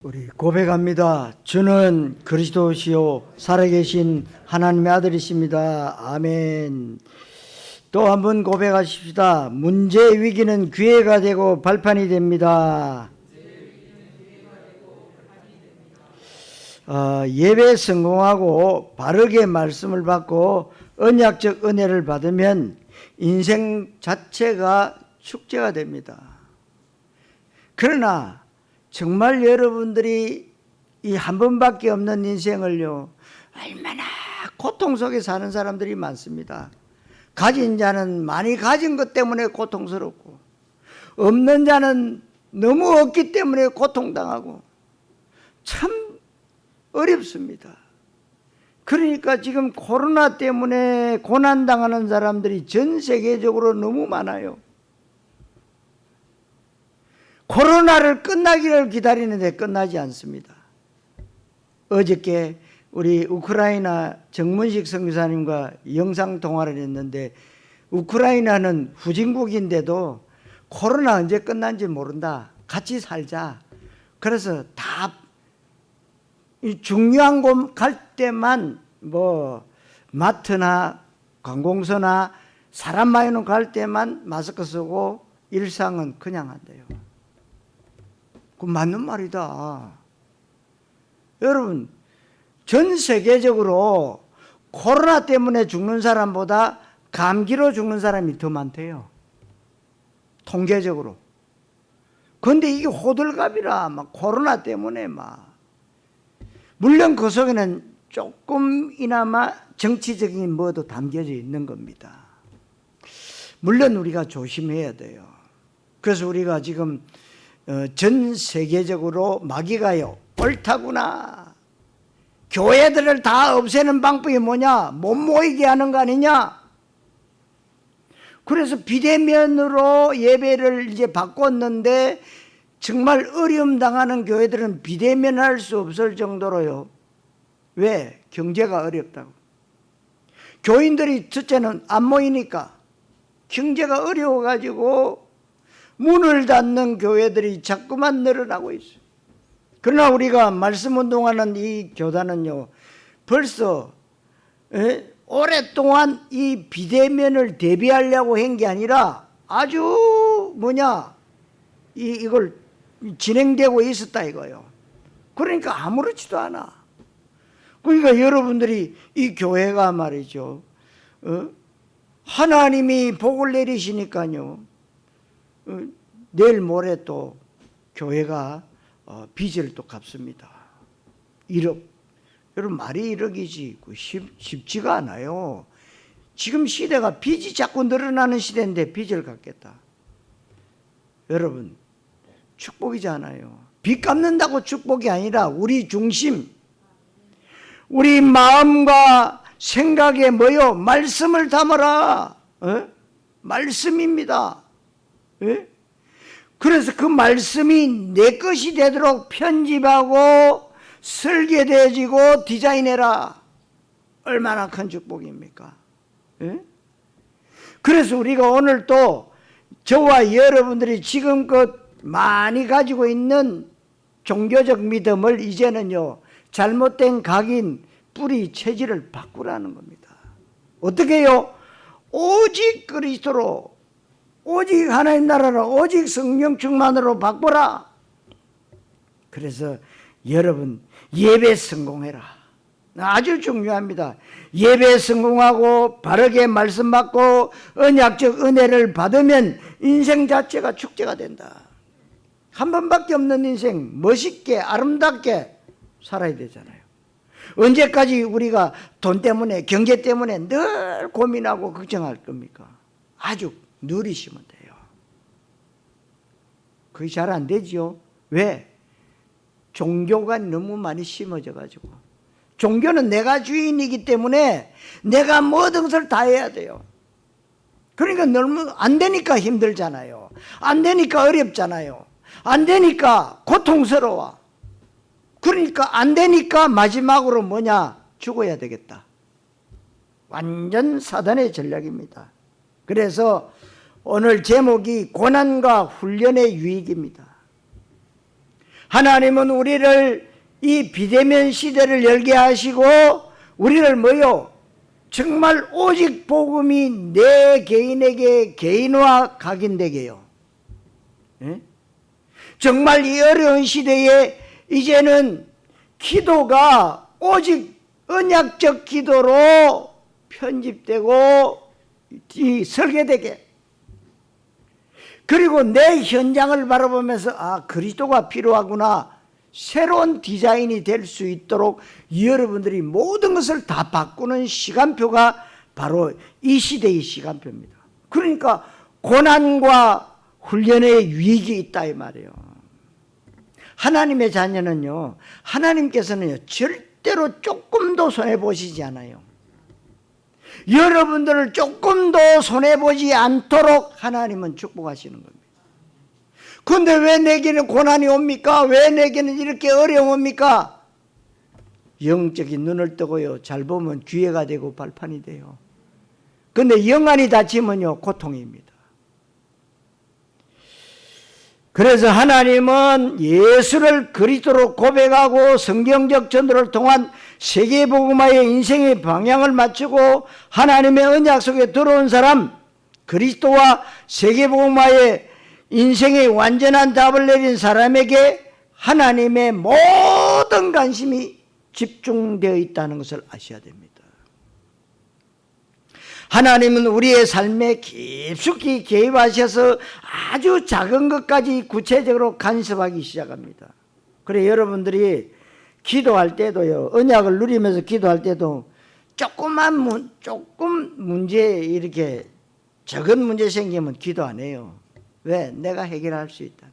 우리 고백합니다. 주는 그리스도시요 살아계신 하나님의 아들이십니다. 아멘. 또 한 번 고백하십시다. 문제의 위기는 기회가 되고 발판이 됩니다. 예배 성공하고 바르게 말씀을 받고 언약적 은혜를 받으면 인생 자체가 축제가 됩니다. 그러나 정말 여러분들이 이 한 번밖에 없는 인생을요, 얼마나 고통 속에 사는 사람들이 많습니다. 가진 자는 많이 가진 것 때문에 고통스럽고, 없는 자는 너무 없기 때문에 고통당하고, 참 어렵습니다. 그러니까 지금 코로나 때문에 고난당하는 사람들이 전 세계적으로 너무 많아요. 코로나를 끝나기를 기다리는데 끝나지 않습니다. 어저께 우리 우크라이나 정문식 선교사님과 영상통화를 했는데, 우크라이나는 후진국인데도 코로나 언제 끝난지 모른다. 같이 살자. 그래서 다 중요한 곳 갈 때만 마트나 관공서나 사람 많이 오는 갈 때만 마스크 쓰고 일상은 그냥 한대요. 그 맞는 말이다. 여러분, 전 세계적으로 코로나 때문에 죽는 사람보다 감기로 죽는 사람이 더 많대요. 통계적으로. 그런데 이게 호들갑이라 코로나 때문에 물론 그 속에는 조금이나마 정치적인 뭐도 담겨져 있는 겁니다. 물론 우리가 조심해야 돼요. 그래서 우리가 지금 전 세계적으로 마귀가요, 옳다구나. 교회들을 다 없애는 방법이 뭐냐? 못 모이게 하는 거 아니냐? 그래서 비대면으로 예배를 이제 바꿨는데, 정말 어려움 당하는 교회들은 비대면 할 수 없을 정도로요. 왜? 경제가 어렵다고. 교인들이 첫째는 안 모이니까 경제가 어려워가지고 문을 닫는 교회들이 자꾸만 늘어나고 있어요. 그러나 우리가 말씀 운동하는 이 교단은요, 벌써 오랫동안 이 비대면을 대비하려고 한 게 아니라 아주 이걸 진행되고 있었다 이거요. 그러니까 아무렇지도 않아. 그러니까 여러분들이 이 교회가 말이죠, 하나님이 복을 내리시니까요, 내일 모레 또 교회가 빚을 또 갚습니다. 1억. 여러분, 말이 1억이지 쉽지가 않아요. 지금 시대가 빚이 자꾸 늘어나는 시대인데 빚을 갚겠다. 여러분, 축복이잖아요. 빚 갚는다고 축복이 아니라 우리 중심, 우리 마음과 생각에 말씀을 담아라. 말씀입니다. 그래서 그 말씀이 내 것이 되도록 편집하고 설계되어지고 디자인해라. 얼마나 큰 축복입니까? 그래서 우리가 오늘 또 저와 여러분들이 지금껏 많이 가지고 있는 종교적 믿음을 이제는요, 잘못된 각인 뿌리 체질을 바꾸라는 겁니다. 어떻게 해요? 오직 그리스도로, 오직 하나님 나라로, 오직 성령 충만으로 바꾸라. 그래서 여러분, 예배 성공해라. 아주 중요합니다. 예배 성공하고 바르게 말씀 받고 언약적 은혜를 받으면 인생 자체가 축제가 된다. 한 번밖에 없는 인생 멋있게 아름답게 살아야 되잖아요. 언제까지 우리가 돈 때문에, 경제 때문에 늘 고민하고 걱정할 겁니까? 아주 누리시면 돼요. 그게 잘 안 되지요. 왜? 종교가 너무 많이 심어져 가지고. 종교는 내가 주인이기 때문에 내가 모든 것을 다 해야 돼요. 그러니까 너무 안 되니까 힘들잖아요. 안 되니까 어렵잖아요. 안 되니까 고통스러워. 그러니까 안 되니까 마지막으로 죽어야 되겠다. 완전 사단의 전략입니다. 그래서 오늘 제목이 고난과 훈련의 유익입니다. 하나님은 우리를 이 비대면 시대를 열게 하시고 우리를 뭐요? 정말 오직 복음이 내 개인에게 개인화 각인되게요. 예? 정말 이 어려운 시대에 이제는 기도가 오직 언약적 기도로 편집되고 설계되게, 그리고 내 현장을 바라보면서 아, 그리스도가 필요하구나, 새로운 디자인이 될 수 있도록 여러분들이 모든 것을 다 바꾸는 시간표가 바로 이 시대의 시간표입니다. 그러니까 고난과 훈련의 위기 있다 이 말이에요. 하나님의 자녀는요, 하나님께서는요 절대로 조금도 손해보시지 않아요. 여러분들을 조금도 손해보지 않도록 하나님은 축복하시는 겁니다. 그런데 왜 내게는 고난이 옵니까? 왜 내게는 이렇게 어려움이 옵니까? 영적인 눈을 뜨고요, 잘 보면 기회가 되고 발판이 돼요. 그런데 영안이 다치면요 고통입니다. 그래서 하나님은 예수를 그리스도로 고백하고 성경적 전도를 통한 세계복음화의 인생의 방향을 맞추고 하나님의 언약 속에 들어온 사람, 그리스도와 세계복음화의 인생의 완전한 답을 내린 사람에게 하나님의 모든 관심이 집중되어 있다는 것을 아셔야 됩니다. 하나님은 우리의 삶에 깊숙이 개입하셔서 아주 작은 것까지 구체적으로 간섭하기 시작합니다. 그래 여러분들이 기도할 때도요, 언약을 누리면서 기도할 때도 조금 문제, 이렇게 적은 문제 생기면 기도 안 해요. 왜? 내가 해결할 수 있다.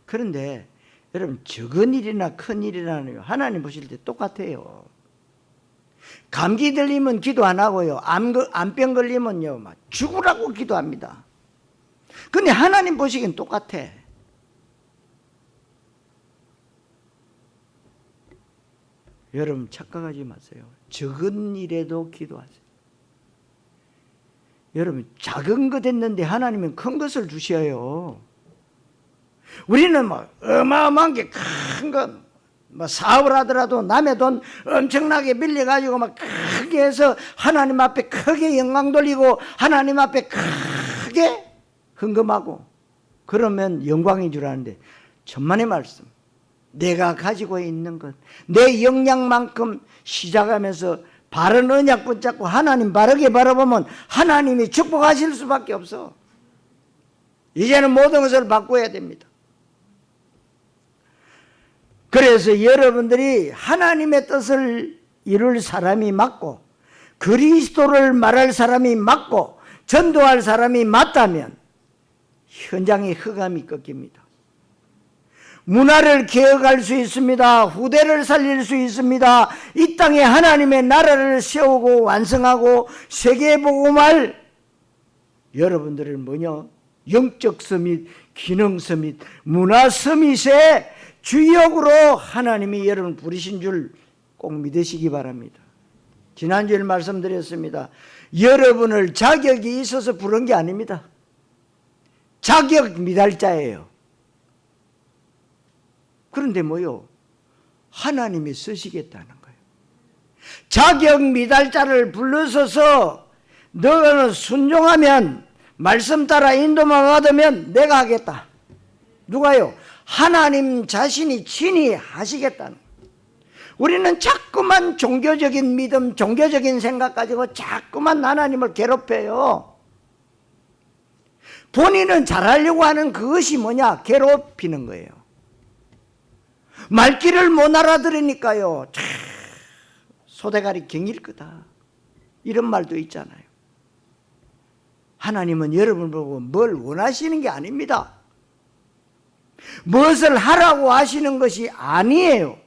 그런데 여러분, 적은 일이나 큰 일이나 하나님 보실 때 똑같아요. 감기 들리면 기도 안 하고요, 암병 걸리면요 막 죽으라고 기도합니다. 근데 하나님 보시기엔 똑같아. 여러분 착각하지 마세요. 적은 일에도 기도하세요. 여러분 작은 것 했는데 하나님은 큰 것을 주셔요. 우리는 막 어마어마한 게 큰 것, 뭐 사업을 하더라도 남의 돈 엄청나게 빌려가지고 막 크게 해서 하나님 앞에 크게 영광 돌리고 하나님 앞에 크게 헌금하고 그러면 영광인 줄 아는데, 천만의 말씀, 내가 가지고 있는 것, 내 역량만큼 시작하면서 바른 언약 붙잡고 하나님 바르게 바라보면 하나님이 축복하실 수밖에 없어. 이제는 모든 것을 바꿔야 됩니다. 그래서 여러분들이 하나님의 뜻을 이룰 사람이 맞고 그리스도를 말할 사람이 맞고 전도할 사람이 맞다면 현장의 흑암이 꺾입니다. 문화를 개혁할 수 있습니다. 후대를 살릴 수 있습니다. 이 땅에 하나님의 나라를 세우고 완성하고 세계복음할 여러분들을 뭐냐? 영적 서밋, 기능 서밋, 문화 서밋의 주역으로 하나님이 여러분 부르신 줄 꼭 믿으시기 바랍니다. 지난주에 말씀드렸습니다. 여러분을 자격이 있어서 부른 게 아닙니다. 자격 미달자예요. 그런데 뭐요? 하나님이 쓰시겠다는 거예요. 자격 미달자를 불러서서 너는 순종하면, 말씀 따라 인도만 받으면 내가 하겠다. 누가요? 하나님 자신이 친히 하시겠다는 거예요. 우리는 자꾸만 종교적인 믿음, 종교적인 생각 가지고 자꾸만 하나님을 괴롭혀요. 본인은 잘하려고 하는 그것이 뭐냐? 괴롭히는 거예요. 말귀를 못 알아들으니까요, 소대가리 경일 거다, 이런 말도 있잖아요. 하나님은 여러분을 보고 뭘 원하시는 게 아닙니다. 무엇을 하라고 하시는 것이 아니에요.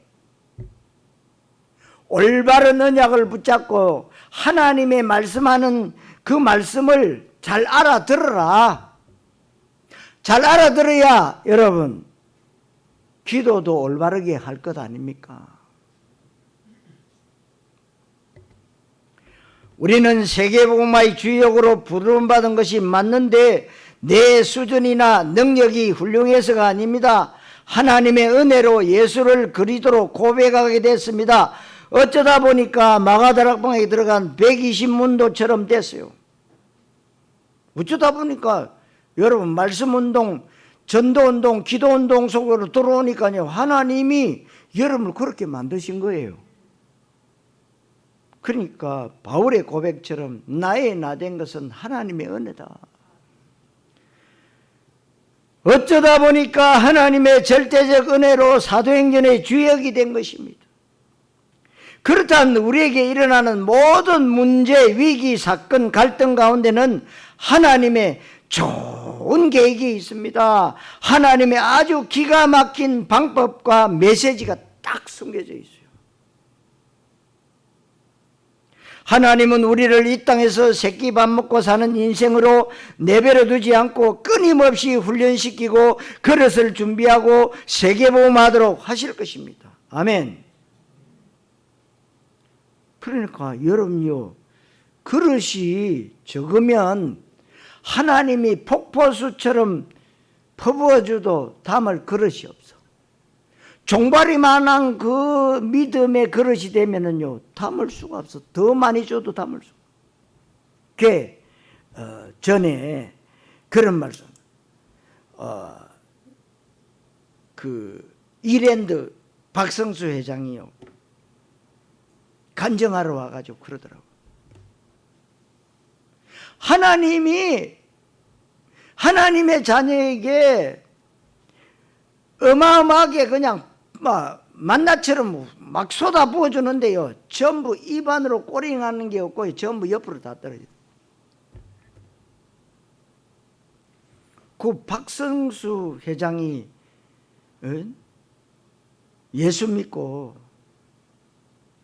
올바른 언약을 붙잡고 하나님의 말씀하는 그 말씀을 잘 알아들어라. 잘 알아들어야 여러분 기도도 올바르게 할 것 아닙니까? 우리는 세계복음화의 주역으로 부름받은 것이 맞는데 내 수준이나 능력이 훌륭해서가 아닙니다. 하나님의 은혜로 예수를 그리스도로 고백하게 됐습니다. 어쩌다 보니까 마가다락방에 들어간 120문도처럼 됐어요. 어쩌다 보니까 여러분 말씀운동, 전도운동, 기도운동 속으로 들어오니까요, 하나님이 여러분을 그렇게 만드신 거예요. 그러니까 바울의 고백처럼 나의 나 된 것은 하나님의 은혜다. 어쩌다 보니까 하나님의 절대적 은혜로 사도행전의 주역이 된 것입니다. 그렇다면 우리에게 일어나는 모든 문제, 위기, 사건, 갈등 가운데는 하나님의 좋은 계획이 있습니다. 하나님의 아주 기가 막힌 방법과 메시지가 딱 숨겨져 있어요. 하나님은 우리를 이 땅에서 새끼밥 먹고 사는 인생으로 내버려 두지 않고 끊임없이 훈련시키고 그릇을 준비하고 세계복음하도록 하실 것입니다. 아멘. 그러니까 여러분요, 그릇이 적으면 하나님이 폭포수처럼 퍼부어줘도 담을 그릇이 없어. 종바리만한 그 믿음의 그릇이 되면은요, 담을 수가 없어. 더 많이 줘도 담을 수가 없어. 전에 그런 말씀, 이랜드 박성수 회장이요, 간증하러 와가지고 그러더라고. 하나님의 자녀에게 어마어마하게 그냥 만나처럼 막 쏟아 부어주는데요, 전부 입안으로 꼬링하는 게 없고 전부 옆으로 다 떨어져요. 그 박성수 회장이 예수 믿고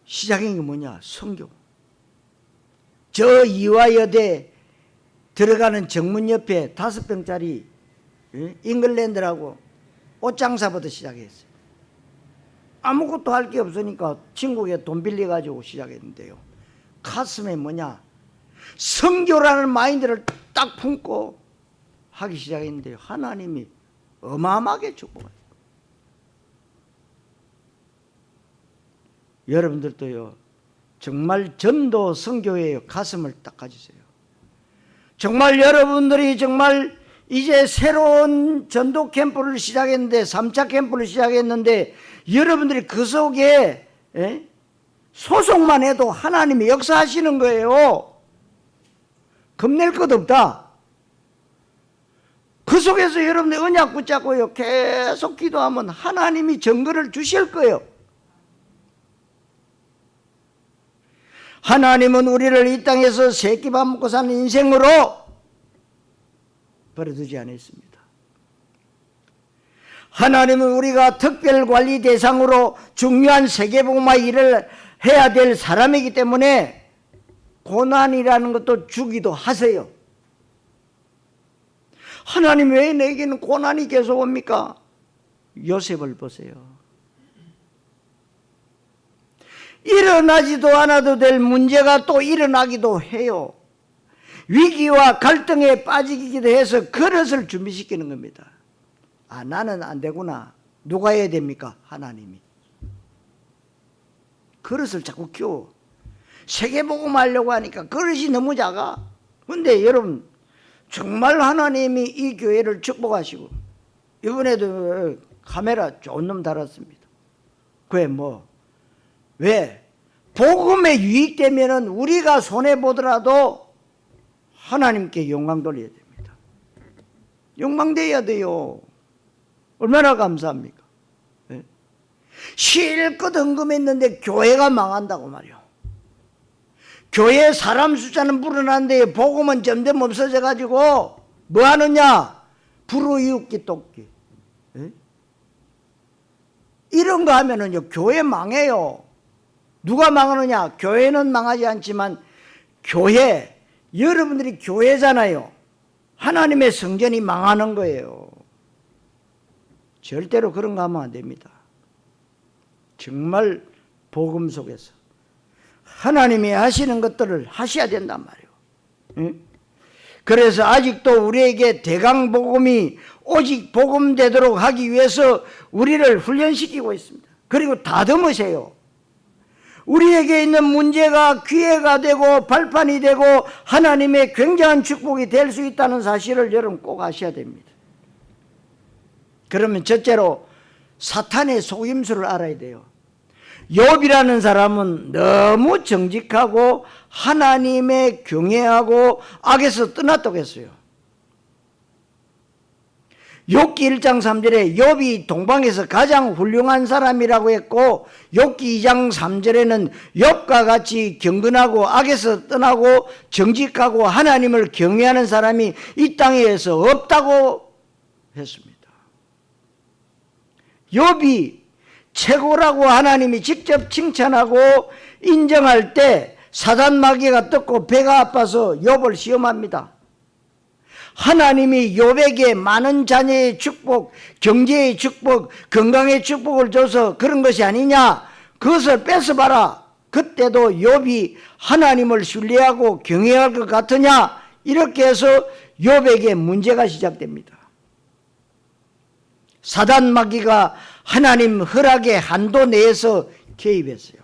시작한 게 뭐냐? 선교. 저 이화여대 들어가는 정문 옆에 5평짜리 잉글랜드라고 옷장사부터 시작했어요. 아무것도 할 게 없으니까 친구에게 돈 빌려가지고 시작했는데요, 가슴에 뭐냐? 선교라는 마인드를 딱 품고 하기 시작했는데요, 하나님이 어마어마하게 축복하세요. 여러분들도요, 정말 전도 선교에 가슴을 딱 가지세요. 정말 여러분들이 정말 이제 새로운 전도 캠프를 시작했는데, 3차 캠프를 시작했는데, 여러분들이 그 속에 소속만 해도 하나님이 역사하시는 거예요. 겁낼 것 없다. 그 속에서 여러분들 언약 붙잡고요, 계속 기도하면 하나님이 증거를 주실 거예요. 하나님은 우리를 이 땅에서 새끼밥 먹고 사는 인생으로 버려두지 않았습니다. 하나님은 우리가 특별관리 대상으로 중요한 세계복음화 일을 해야 될 사람이기 때문에 고난이라는 것도 주기도 하세요. 하나님 왜 내게는 고난이 계속 옵니까? 요셉을 보세요. 일어나지도 않아도 될 문제가 또 일어나기도 해요. 위기와 갈등에 빠지기도 해서 그릇을 준비시키는 겁니다. 아, 나는 안 되구나. 누가 해야 됩니까? 하나님이. 그릇을 자꾸 키워. 세계복음 하려고 하니까 그릇이 너무 작아. 근데 여러분, 정말 하나님이 이 교회를 축복하시고, 이번에도 카메라 좋은 놈 달았습니다. 그게 왜? 복음에 유익되면은 우리가 손해보더라도 하나님께 영광 돌려야 됩니다. 영광돼야 돼요. 얼마나 감사합니까? 네? 실컷 헌금했는데 교회가 망한다고 말이요. 교회 사람 숫자는 불어났는데 복음은 점점 없어져가지고 뭐 하느냐? 불우이웃기 돕기. 네? 이런 거 하면은요, 교회 망해요. 누가 망하느냐? 교회는 망하지 않지만 여러분들이 교회잖아요. 하나님의 성전이 망하는 거예요. 절대로 그런 거 하면 안 됩니다. 정말 복음 속에서 하나님이 하시는 것들을 하셔야 된단 말이에요. 그래서 아직도 우리에게 대강복음이 오직 복음되도록 하기 위해서 우리를 훈련시키고 있습니다. 그리고 다듬으세요. 우리에게 있는 문제가 기회가 되고 발판이 되고 하나님의 굉장한 축복이 될 수 있다는 사실을 여러분 꼭 아셔야 됩니다. 그러면 첫째로 사탄의 속임수를 알아야 돼요. 욥이라는 사람은 너무 정직하고 하나님의 경외하고 악에서 떠났다고 했어요. 욥기 1장 3절에 욥이 동방에서 가장 훌륭한 사람이라고 했고, 욥기 2장 3절에는 욥과 같이 경건하고 악에서 떠나고 정직하고 하나님을 경외하는 사람이 이 땅에서 없다고 했습니다. 욥이 최고라고 하나님이 직접 칭찬하고 인정할 때 사단 마귀가 떴고 배가 아파서 욥을 시험합니다. 하나님이 욥에게 많은 자녀의 축복, 경제의 축복, 건강의 축복을 줘서 그런 것이 아니냐, 그것을 뺏어봐라. 그때도 욥이 하나님을 신뢰하고 경외할 것 같으냐, 이렇게 해서 욥에게 문제가 시작됩니다. 사단 마귀가 하나님 허락의 한도 내에서 개입했어요.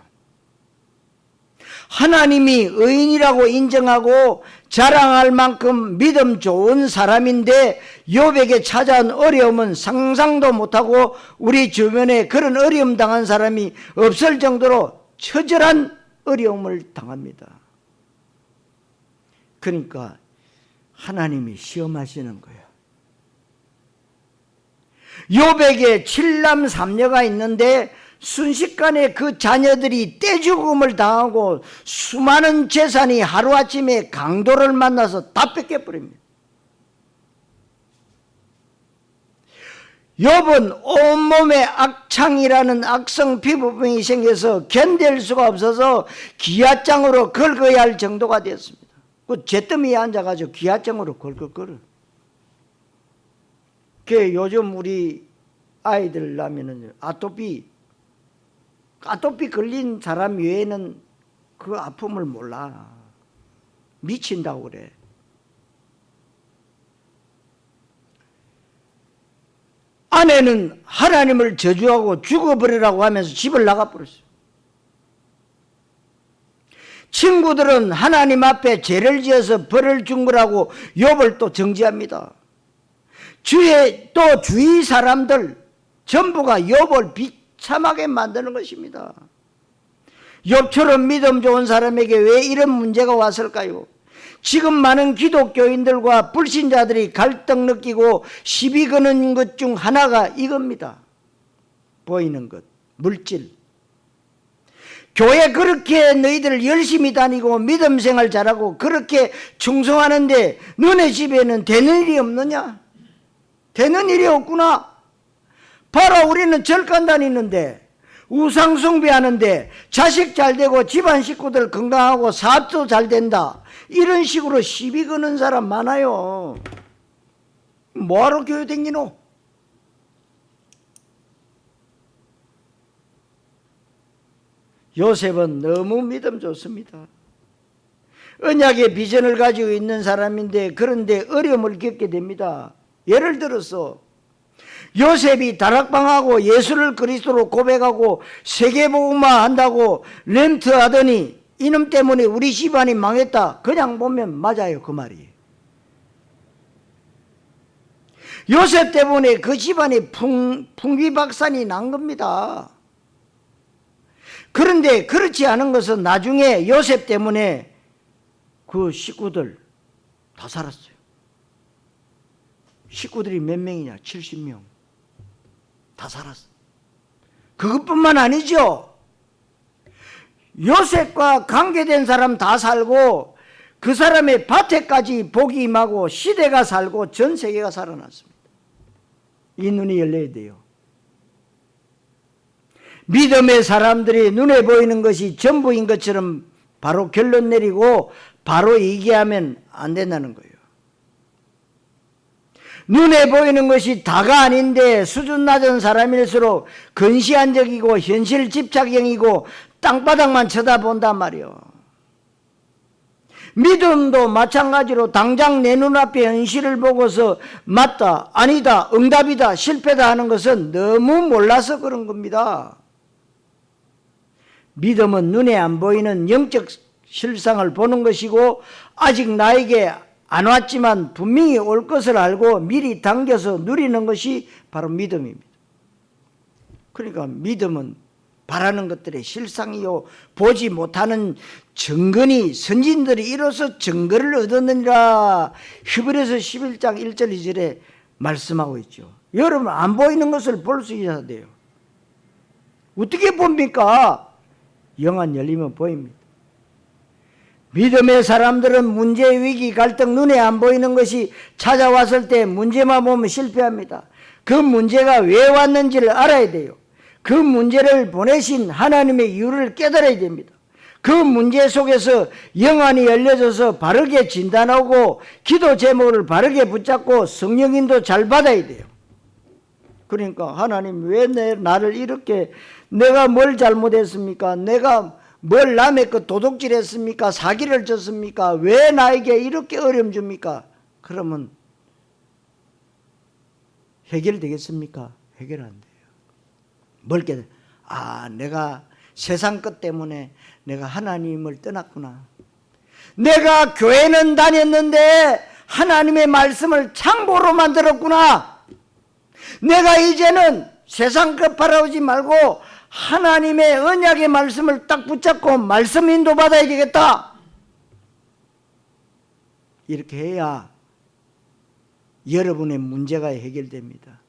하나님이 의인이라고 인정하고 자랑할 만큼 믿음 좋은 사람인데 욥에게 찾아온 어려움은 상상도 못하고 우리 주변에 그런 어려움 당한 사람이 없을 정도로 처절한 어려움을 당합니다. 그러니까 하나님이 시험하시는 거예요. 욥에게 7남 3녀가 있는데 순식간에 그 자녀들이 떼죽음을 당하고 수많은 재산이 하루아침에 강도를 만나서 다 뺏겨버립니다. 욥은 온몸에 악창이라는 악성 피부병이 생겨서 견딜 수가 없어서 기아장으로 긁어야 할 정도가 됐습니다. 그 잿더미에 앉아가지고 기아장으로 긁어. 그 요즘 우리 아이들 나면은 아토피 걸린 사람 외에는 그 아픔을 몰라. 미친다고 그래. 아내는 하나님을 저주하고 죽어버리라고 하면서 집을 나가버렸어요. 친구들은 하나님 앞에 죄를 지어서 벌을 준 거라고 욥을 또 정죄합니다. 또 주위 사람들 전부가 욥을 비참하게 만드는 것입니다. 욥처럼 믿음 좋은 사람에게 왜 이런 문제가 왔을까요? 지금 많은 기독교인들과 불신자들이 갈등 느끼고 시비 거는 것 중 하나가 이겁니다. 보이는 것, 물질. 교회 그렇게 너희들 열심히 다니고 믿음 생활 잘하고 그렇게 충성하는데 너네 집에는 되는 일이 없느냐? 되는 일이 없구나. 봐라, 우리는 절간 다니는데, 우상 숭배하는데, 자식 잘 되고 집안 식구들 건강하고 사업도 잘 된다, 이런 식으로 시비 거는 사람 많아요. 뭐하러 교회 다니노? 요셉은 너무 믿음 좋습니다. 언약의 비전을 가지고 있는 사람인데 그런데 어려움을 겪게 됩니다. 예를 들어서 요셉이 다락방하고 예수를 그리스도로 고백하고 세계복음화 한다고 렌트하더니 이놈 때문에 우리 집안이 망했다. 그냥 보면 맞아요, 그 말이. 요셉 때문에 그 집안이 풍비박산이 난 겁니다. 그런데 그렇지 않은 것은 나중에 요셉 때문에 그 식구들 다 살았어요. 식구들이 몇 명이냐? 70명. 다 살았어. 그것뿐만 아니죠. 요셉과 관계된 사람 다 살고 그 사람의 밭에까지 복이 임하고 시대가 살고 전 세계가 살아났습니다. 이 눈이 열려야 돼요. 믿음의 사람들이 눈에 보이는 것이 전부인 것처럼 바로 결론 내리고 바로 얘기하면 안 된다는 거예요. 눈에 보이는 것이 다가 아닌데 수준 낮은 사람일수록 근시안적이고 현실 집착형이고 땅바닥만 쳐다본단 말이요. 믿음도 마찬가지로 당장 내 눈앞에 현실을 보고서 맞다, 아니다, 응답이다, 실패다 하는 것은 너무 몰라서 그런 겁니다. 믿음은 눈에 안 보이는 영적 실상을 보는 것이고 아직 나에게 안 왔지만 분명히 올 것을 알고 미리 당겨서 누리는 것이 바로 믿음입니다. 그러니까 믿음은 바라는 것들의 실상이요 보지 못하는 증거니 선진들이 이로써 증거를 얻었느니라 히브리서 11장 1절 2절에 말씀하고 있죠. 여러분 안 보이는 것을 볼 수 있어야 돼요. 어떻게 봅니까? 영안 열리면 보입니다. 믿음의 사람들은 문제, 위기, 갈등, 눈에 안 보이는 것이 찾아왔을 때 문제만 보면 실패합니다. 그 문제가 왜 왔는지를 알아야 돼요. 그 문제를 보내신 하나님의 이유를 깨달아야 됩니다. 그 문제 속에서 영안이 열려져서 바르게 진단하고 기도 제목을 바르게 붙잡고 성령인도 잘 받아야 돼요. 그러니까 하나님 왜 나를 이렇게 내가 뭘 잘못했습니까? 내가 뭘 남의 것 도둑질했습니까? 사기를 쳤습니까? 왜 나에게 이렇게 어려움 줍니까? 그러면 해결되겠습니까? 해결 안 돼요. 뭘 깨달아? 아, 내가 세상 것 때문에 내가 하나님을 떠났구나. 내가 교회는 다녔는데 하나님의 말씀을 창고로만 들었구나. 내가 이제는 세상 것 바라보지 말고 하나님의 언약의 말씀을 딱 붙잡고 말씀 인도 받아야 되겠다. 이렇게 해야 여러분의 문제가 해결됩니다.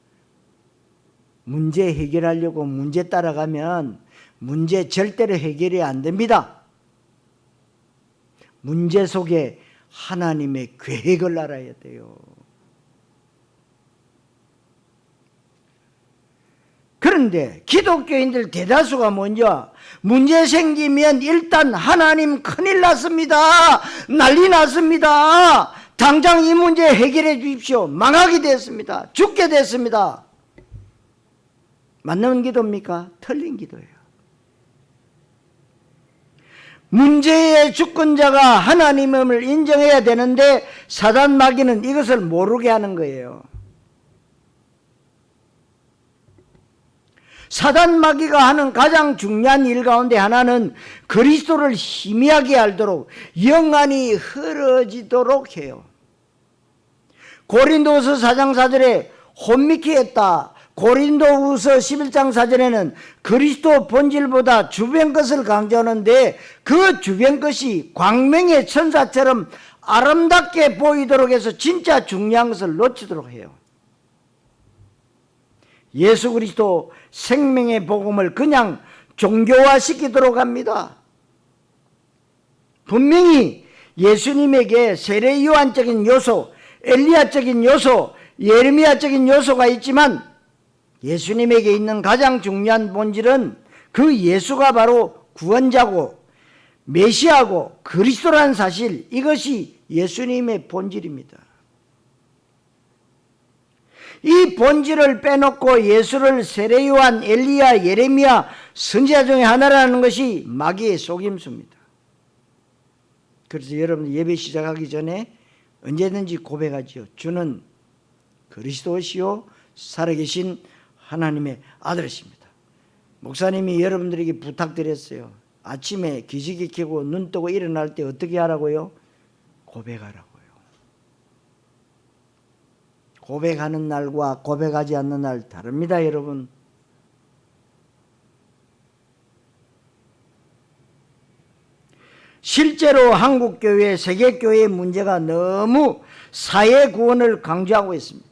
문제 해결하려고 문제 따라가면 문제 절대로 해결이 안 됩니다. 문제 속에 하나님의 계획을 알아야 돼요. 그런데 기독교인들 대다수가 먼저 문제 생기면 일단 하나님 큰일 났습니다. 난리 났습니다. 당장 이 문제 해결해 주십시오. 망하게 됐습니다. 죽게 됐습니다. 맞는 기도입니까? 틀린 기도예요. 문제의 주권자가 하나님임을 인정해야 되는데 사단 마귀는 이것을 모르게 하는 거예요. 사단 마귀가 하는 가장 중요한 일 가운데 하나는 그리스도를 희미하게 알도록 영안이 흐려지도록 해요. 고린도후서 4장 4절에 혼미케 했다. 고린도후서 11장 4절에는 그리스도 본질보다 주변 것을 강조하는데 그 주변 것이 광명의 천사처럼 아름답게 보이도록 해서 진짜 중요한 것을 놓치도록 해요. 예수 그리스도 생명의 복음을 그냥 종교화시키도록 합니다. 분명히 예수님에게 세례요한적인 요소, 엘리야적인 요소, 예레미야적인 요소가 있지만 예수님에게 있는 가장 중요한 본질은 그 예수가 바로 구원자고 메시아고 그리스도라는 사실, 이것이 예수님의 본질입니다. 이 본질을 빼놓고 예수를 세례요한, 엘리야, 예레미야 선지자 중에 하나라는 것이 마귀의 속임수입니다. 그래서 여러분 예배 시작하기 전에 언제든지 고백하지요. 주는 그리스도시요 살아계신 하나님의 아들이십니다. 목사님이 여러분들에게 부탁드렸어요. 아침에 기지개 켜고 눈 뜨고 일어날 때 어떻게 하라고요? 고백하라고요. 고백하는 날과 고백하지 않는 날 다릅니다, 여러분. 실제로 한국교회, 세계교회의 문제가 너무 사회 구원을 강조하고 있습니다.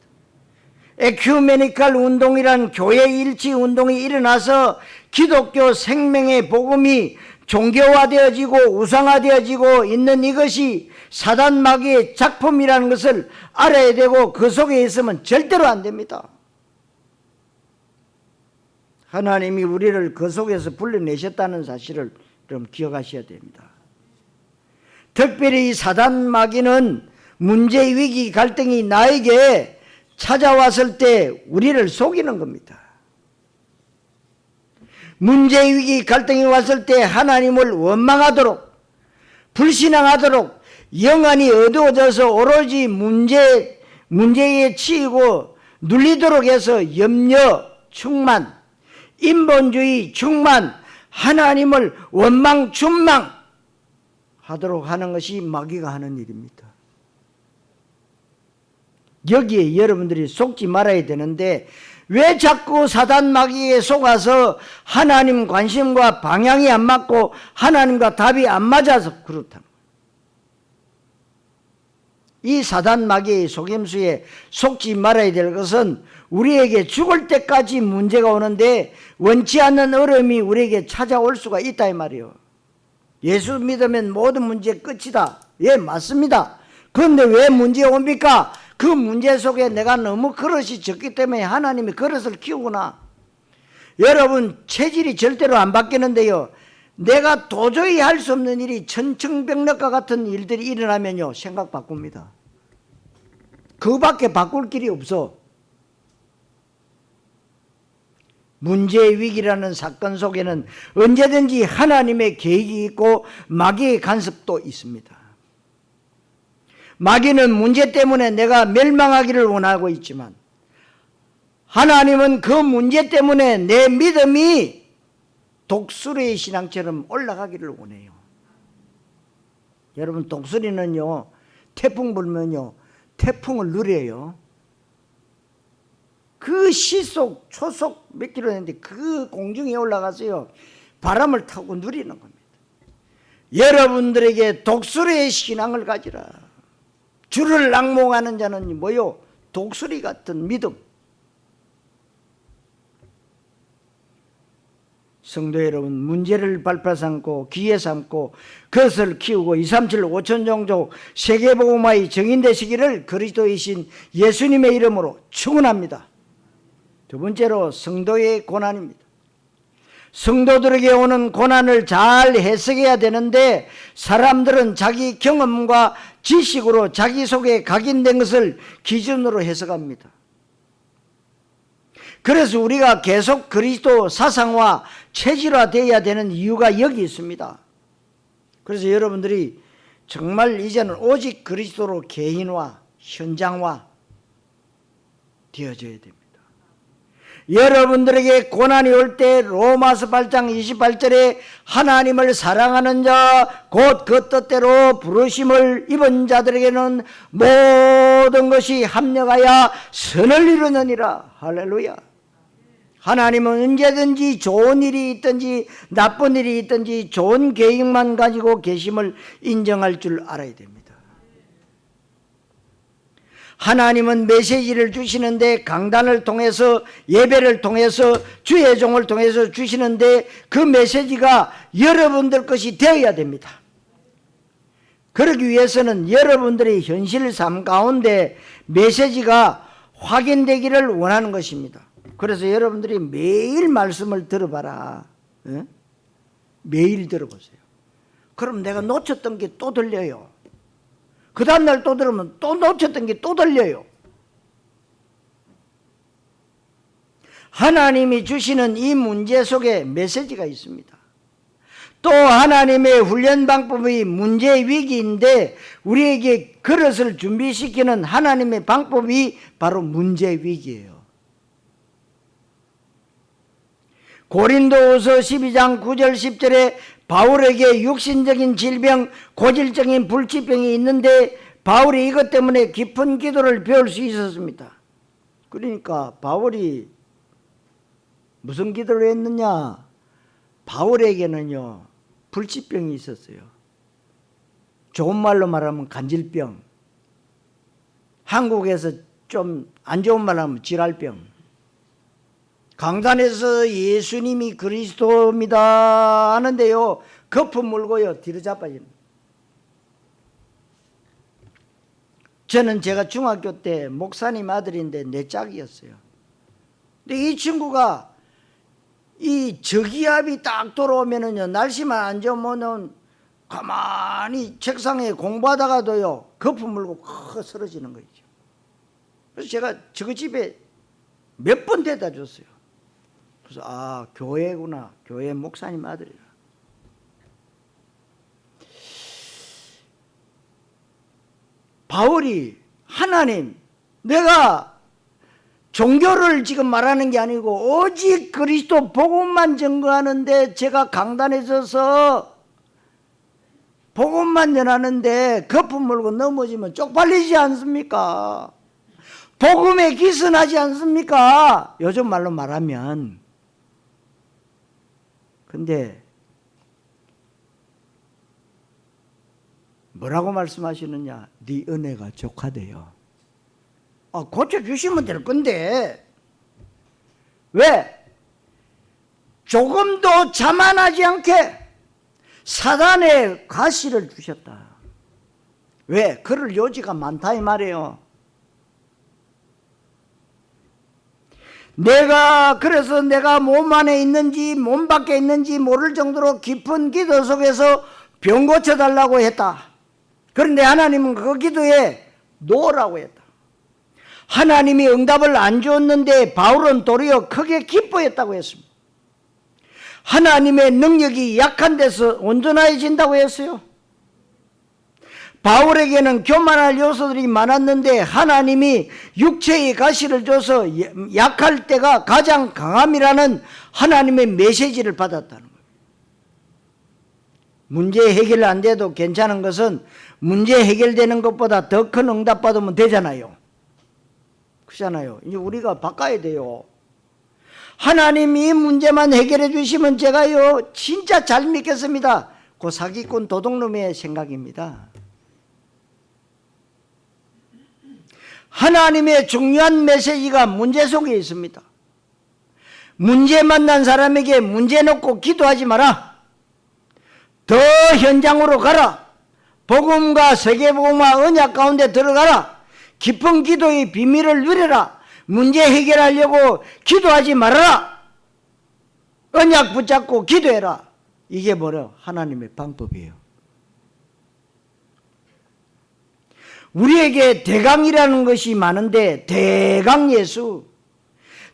에큐메니칼 운동이란 교회 일치 운동이 일어나서 기독교 생명의 복음이 종교화되어지고 우상화되어지고 있는 이것이 사단 마귀의 작품이라는 것을 알아야 되고 그 속에 있으면 절대로 안 됩니다. 하나님이 우리를 그 속에서 불러내셨다는 사실을 좀 기억하셔야 됩니다. 특별히 사단 마귀는 문제, 위기, 갈등이 나에게 찾아왔을 때 우리를 속이는 겁니다. 문제, 위기, 갈등이 왔을 때 하나님을 원망하도록, 불신앙하도록, 영안이 어두워져서 오로지 문제에 치이고 눌리도록 해서 염려 충만, 인본주의 충만, 하나님을 원망 준망 하도록 하는 것이 마귀가 하는 일입니다. 여기에 여러분들이 속지 말아야 되는데 왜 자꾸 사단 마귀에 속아서 하나님 관심과 방향이 안 맞고 하나님과 답이 안 맞아서 그렇다. 이 사단 마귀의 속임수에 속지 말아야 될 것은 우리에게 죽을 때까지 문제가 오는데 원치 않는 어려움이 우리에게 찾아올 수가 있다 이 말이에요. 예수 믿으면 모든 문제 끝이다. 예, 맞습니다. 그런데 왜 문제가 옵니까? 그 문제 속에 내가 너무 그릇이 적기 때문에 하나님이 그릇을 키우구나. 여러분 체질이 절대로 안 바뀌는데요, 내가 도저히 할 수 없는 일이 천청백력과 같은 일들이 일어나면요 생각 바꿉니다. 그밖에 바꿀 길이 없어. 문제의 위기라는 사건 속에는 언제든지 하나님의 계획이 있고 마귀의 간섭도 있습니다. 마귀는 문제 때문에 내가 멸망하기를 원하고 있지만 하나님은 그 문제 때문에 내 믿음이 독수리의 신앙처럼 올라가기를 원해요. 여러분 독수리는요 태풍 불면요 태풍을 누려요. 그 시속 초속 몇 킬로 되는데 그 공중에 올라가서요 바람을 타고 누리는 겁니다. 여러분들에게 독수리의 신앙을 가지라. 주를 낭몽하는 자는 뭐요? 독수리 같은 믿음. 성도 여러분, 문제를 발파 삼고 귀에 삼고 그것을 키우고 237 5천 종족 세계복음화의 정인 되시기를 그리스도이신 예수님의 이름으로 축원합니다. 두 번째로 성도의 고난입니다. 성도들에게 오는 고난을 잘 해석해야 되는데 사람들은 자기 경험과 지식으로 자기 속에 각인된 것을 기준으로 해석합니다. 그래서 우리가 계속 그리스도 사상화 체질화되어야 되는 이유가 여기 있습니다. 그래서 여러분들이 정말 이제는 오직 그리스도로 개인화, 현장화 되어져야 됩니다. 여러분들에게 고난이 올 때 로마서 8장 28절에 하나님을 사랑하는 자 곧 그 뜻대로 부르심을 입은 자들에게는 모든 것이 합력하여 선을 이루느니라. 할렐루야. 하나님은 언제든지 좋은 일이 있든지 나쁜 일이 있든지 좋은 계획만 가지고 계심을 인정할 줄 알아야 됩니다. 하나님은 메시지를 주시는데 강단을 통해서 예배를 통해서 주의 종을 통해서 주시는데 그 메시지가 여러분들 것이 되어야 됩니다. 그러기 위해서는 여러분들의 현실 삶 가운데 메시지가 확인되기를 원하는 것입니다. 그래서 여러분들이 매일 말씀을 들어봐라. 예? 매일 들어보세요. 그럼 내가 놓쳤던 게 또 들려요. 그 다음날 또 들으면 또 놓쳤던 게 또 들려요. 하나님이 주시는 이 문제 속에 메시지가 있습니다. 또 하나님의 훈련 방법이 문제의 위기인데 우리에게 그릇을 준비시키는 하나님의 방법이 바로 문제의 위기예요. 고린도후서 12장 9절 10절에 바울에게 육신적인 질병, 고질적인 불치병이 있는데 바울이 이것 때문에 깊은 기도를 배울 수 있었습니다. 그러니까 바울이 무슨 기도를 했느냐? 바울에게는요 불치병이 있었어요. 좋은 말로 말하면 간질병, 한국에서 좀 안 좋은 말로 하면 질랄병. 강단에서 예수님이 그리스도입니다 하는데요 거품 물고요 뒤로 자빠집니다. 저는 제가 중학교 때 목사님 아들인데 내 짝이었어요. 근데 이 친구가 이 저기압이 딱 돌아오면은요 날씨만 안 좋으면은 가만히 책상에 공부하다가도요 거품 물고 쓰러지는 거죠. 그래서 제가 저 집에 몇 번 데려다 줬어요. 그래서 아 교회구나, 교회 목사님 아들이라. 바울이 하나님, 내가 종교를 지금 말하는 게 아니고 오직 그리스도 복음만 증거하는데 제가 강단에 서서 복음만 전하는데 거품 물고 넘어지면 쪽팔리지 않습니까? 복음에 기선하지 않습니까? 요즘 말로 말하면. 근데 뭐라고 말씀하시느냐? 네 은혜가 족하대요. 고쳐주시면 될 건데 왜? 조금도 자만하지 않게 사단의 가시를 주셨다. 왜? 그럴 요지가 많다 이 말이에요. 그래서 내가 몸 안에 있는지 몸 밖에 있는지 모를 정도로 깊은 기도 속에서 병 고쳐달라고 했다. 그런데 하나님은 그 기도에 노라고 했다. 하나님이 응답을 안 주었는데 바울은 도리어 크게 기뻐했다고 했습니다. 하나님의 능력이 약한 데서 온전해진다고 했어요. 바울에게는 교만할 요소들이 많았는데 하나님이 육체의 가시를 줘서 약할 때가 가장 강함이라는 하나님의 메시지를 받았다는 거예요. 문제 해결 안 돼도 괜찮은 것은 문제 해결되는 것보다 더 큰 응답 받으면 되잖아요. 그렇잖아요. 이제 우리가 바꿔야 돼요. 하나님이 문제만 해결해 주시면 제가요 진짜 잘 믿겠습니다. 그 사기꾼 도둑놈의 생각입니다. 하나님의 중요한 메시지가 문제 속에 있습니다. 문제 만난 사람에게 문제 놓고 기도하지 마라. 더 현장으로 가라. 복음과 세계복음과 언약 가운데 들어가라. 깊은 기도의 비밀을 누려라. 문제 해결하려고 기도하지 말아라. 언약 붙잡고 기도해라. 이게 뭐라? 하나님의 방법이에요. 우리에게 대강이라는 것이 많은데 대강 예수,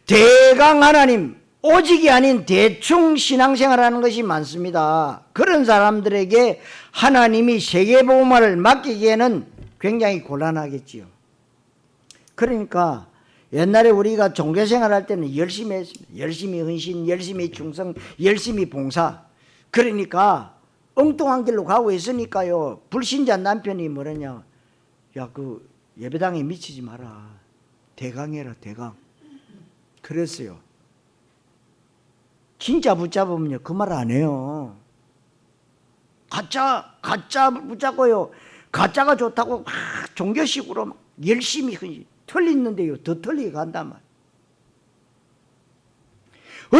대강 하나님, 오직이 아닌 대충 신앙생활하는 것이 많습니다. 그런 사람들에게 하나님이 세계복음화를 맡기기에는 굉장히 곤란하겠지요. 그러니까 옛날에 우리가 종교생활할 때는 열심히 했습니다. 열심히 헌신, 열심히 충성, 열심히 봉사. 그러니까 엉뚱한 길로 가고 있으니까요. 불신자 남편이 뭐라냐? 야, 그 예배당에 미치지 마라. 대강해라, 대강. 그랬어요. 진짜 붙잡으면요, 그 말 안 해요. 가짜 붙잡고요. 가짜가 좋다고 막 종교식으로 막 열심히 틀리는데요, 더 틀리게 간단 말이에요.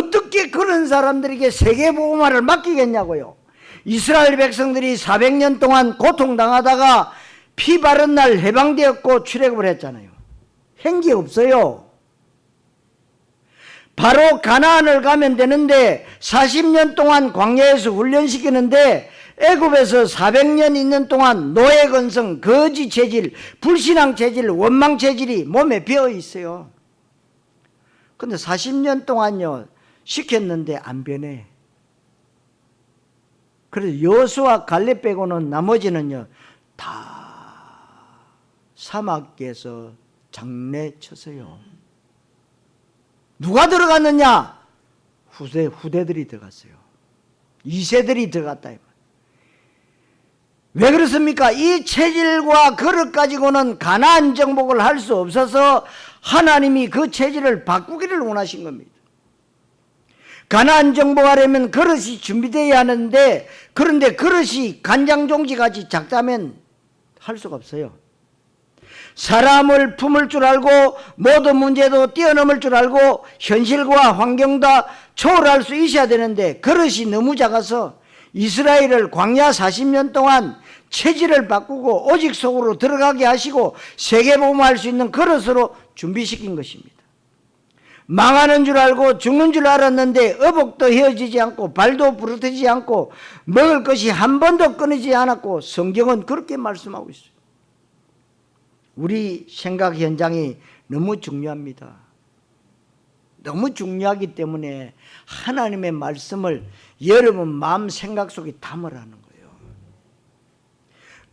어떻게 그런 사람들에게 세계복음화를 맡기겠냐고요. 이스라엘 백성들이 400년 동안 고통당하다가 피 바른 날 해방되었고 출애굽을 했잖아요. 행기 없어요. 바로 가나안을 가면 되는데 40년 동안 광야에서 훈련시키는데 애굽에서 400년 있는 동안 노예 건성, 거지 체질, 불신앙 체질, 원망 체질이 몸에 배어 있어요. 근데 40년 동안요 시켰는데 안 변해. 그래서 여호수아 갈렙 빼고는 나머지는요 다 사막에서 장례 쳤어요. 누가 들어갔느냐? 후대들이 들어갔어요. 2세들이 들어갔다. 왜 그렇습니까? 이 체질과 그릇 가지고는 가나안 정복을 할 수 없어서 하나님이 그 체질을 바꾸기를 원하신 겁니다. 가나안 정복하려면 그릇이 준비되어야 하는데 그런데 그릇이 간장종지같이 작다면 할 수가 없어요. 사람을 품을 줄 알고 모든 문제도 뛰어넘을 줄 알고 현실과 환경 다 초월할 수 있어야 되는데 그릇이 너무 작아서 이스라엘을 광야 40년 동안 체질을 바꾸고 오직 속으로 들어가게 하시고 세계복음화할 수 있는 그릇으로 준비시킨 것입니다. 망하는 줄 알고 죽는 줄 알았는데 어복도 헤어지지 않고 발도 부러뜨리지 않고 먹을 것이 한 번도 끊이지 않았고 성경은 그렇게 말씀하고 있어요. 우리 생각 현장이 너무 중요합니다. 너무 중요하기 때문에 하나님의 말씀을 여러분 마음 생각 속에 담으라는 거예요.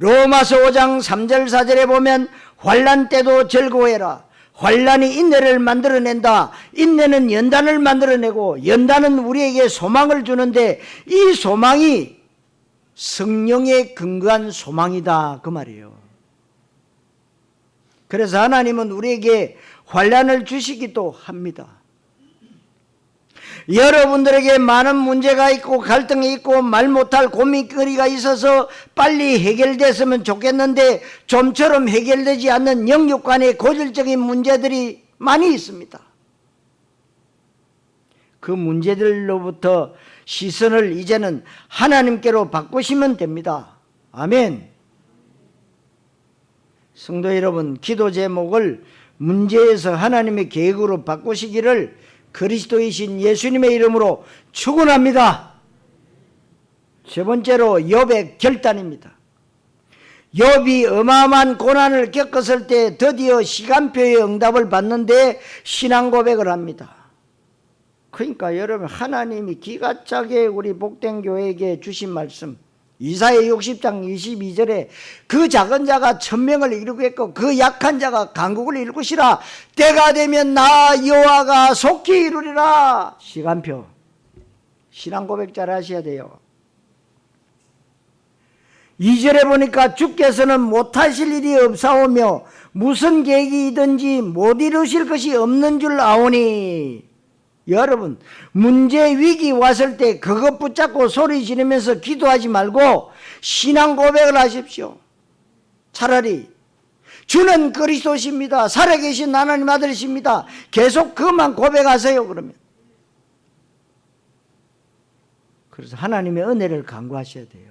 로마서 5장 3절 4절에 보면 환난 때도 즐거워해라. 환난이 인내를 만들어낸다. 인내는 연단을 만들어내고 연단은 우리에게 소망을 주는데 이 소망이 성령에 근거한 소망이다 그 말이에요. 그래서 하나님은 우리에게 환난을 주시기도 합니다. 여러분들에게 많은 문제가 있고 갈등이 있고 말 못할 고민거리가 있어서 빨리 해결됐으면 좋겠는데 좀처럼 해결되지 않는 영육 간의 고질적인 문제들이 많이 있습니다. 그 문제들로부터 시선을 이제는 하나님께로 바꾸시면 됩니다. 아멘. 성도 여러분, 기도 제목을 문제에서 하나님의 계획으로 바꾸시기를 그리스도이신 예수님의 이름으로 축원합니다. 세 번째로 욥의 결단입니다. 욥이 어마어마한 고난을 겪었을 때 드디어 시간표의 응답을 받는데 신앙 고백을 합니다. 그러니까 여러분, 하나님이 기가 차게 우리 복된 교회에게 주신 말씀, 이사야 60장 22절에 그 작은 자가 천명을 이루겠고 그 약한 자가 강국을 이루시라. 때가 되면 나 여호와가 속히 이루리라. 시간표. 신앙 고백 잘 하셔야 돼요. 2절에 보니까 주께서는 못하실 일이 없사오며 무슨 계획이든지 못 이루실 것이 없는 줄 아오니. 여러분, 문제 위기 왔을 때 그것 붙잡고 소리 지르면서 기도하지 말고 신앙 고백을 하십시오. 차라리 주는 그리스도십니다. 살아계신 하나님 아들이십니다. 계속 그만 고백하세요. 그러면 그래서 하나님의 은혜를 간구하셔야 돼요.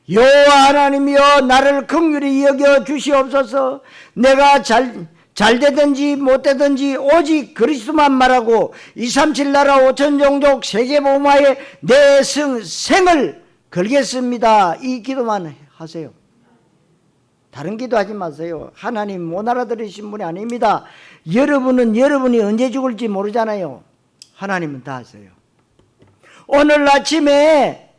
여호와 하나님이여, 나를 긍휼히 여겨 주시옵소서. 내가 잘 되든지 오직 그리스도만 말하고 237 나라 5천 종족 세계복음화에 내 생을 걸겠습니다. 이 기도만 하세요. 다른 기도하지 마세요. 하나님 못 알아들으신 분이 아닙니다. 여러분은 여러분이 언제 죽을지 모르잖아요. 하나님은 다 아세요. 오늘 아침에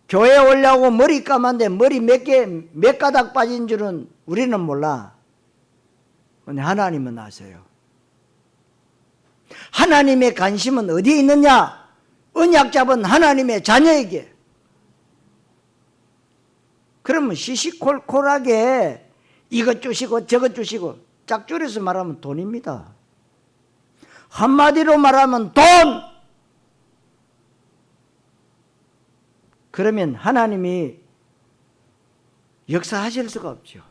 교회 오려고 머리 감았는데 머리 몇 가닥 빠진 줄은 우리는 몰라. 근데 하나님은 아세요. 하나님의 관심은 어디에 있느냐? 언약 잡은 하나님의 자녀에게. 그러면 시시콜콜하게 이것 주시고 저것 주시고, 짝줄여서 말하면 돈입니다. 한마디로 말하면 돈! 그러면 하나님이 역사하실 수가 없죠.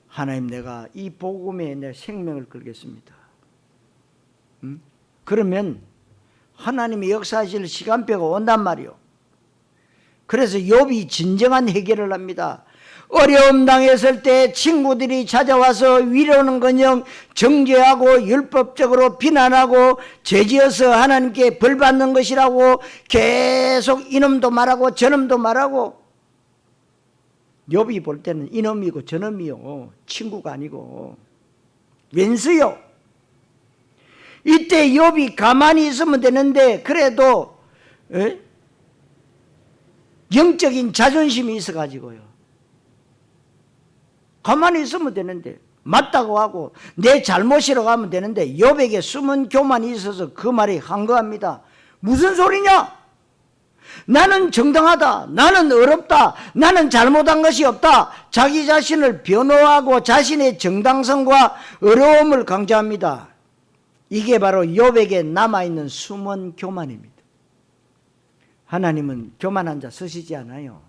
하나님, 내가 이 복음에 내 생명을 걸겠습니다. 그러면 하나님이 역사하실 시간표가 온단 말이요. 그래서 욥이 진정한 해결을 합니다. 어려움 당했을 때 친구들이 찾아와서 위로는커녕 정죄하고 율법적으로 비난하고 죄지어서 하나님께 벌받는 것이라고 계속 이놈도 말하고 저놈도 말하고. 욥이 볼 때는 이놈이고 저놈이요, 친구가 아니고 왼수요. 이때 욥이 가만히 있으면 되는데 그래도 영적인 자존심이 있어가지고요, 가만히 있으면 되는데, 맞다고 하고 내 잘못이라고 하면 되는데 욥에게 숨은 교만이 있어서 그 말이 한거합니다. 무슨 소리냐? 나는 정당하다, 나는 어렵다, 나는 잘못한 것이 없다. 자기 자신을 변호하고 자신의 정당성과 어려움을 강조합니다. 이게 바로 욥에게 남아있는 숨은 교만입니다. 하나님은 교만한 자 쓰시지 않아요.